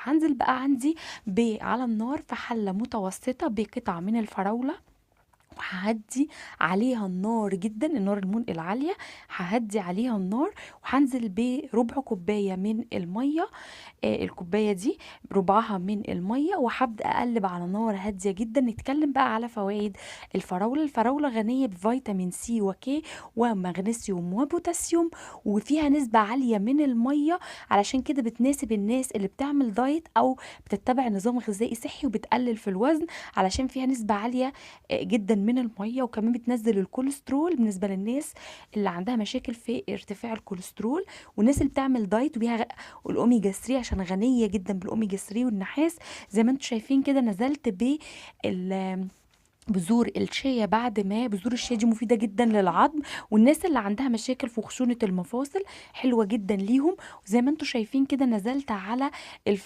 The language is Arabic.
هنزل بقى عندي على النار في حلة متوسطة بقطع من الفراولة، وههدي عليها النار جدا، النار العالية، ههدي عليها النار، وهنزل بربع كوباية من المية. الكوباية دي ربعها من المية، وهبدأ أقلب على نار هادية جدا. نتكلم بقى على فوائد الفراولة. الفراولة غنية بفيتامين سي وكي ومغنيسيوم وبوتاسيوم، وفيها نسبة عالية من المية، علشان كده بتناسب الناس اللي بتعمل دايت أو بتتبع نظام غذائي صحي وبتقلل في الوزن، علشان فيها نسبة عالية جدا من المية. وكمان بتنزل الكوليسترول بالنسبة للناس اللي عندها مشاكل في ارتفاع الكوليسترول، والناس اللي بتعمل دايت. وبيها الاوميجا 3 عشان غنيه جدا بالاوميجا 3 والنحاس. زي ما انتم شايفين كده نزلت بذور الشيا. بعد ما بذور الشيا دي مفيدة جدا للعظم، والناس اللي عندها مشاكل في خشونة المفاصل حلوة جدا ليهم. وزي ما انتم شايفين كده نزلت على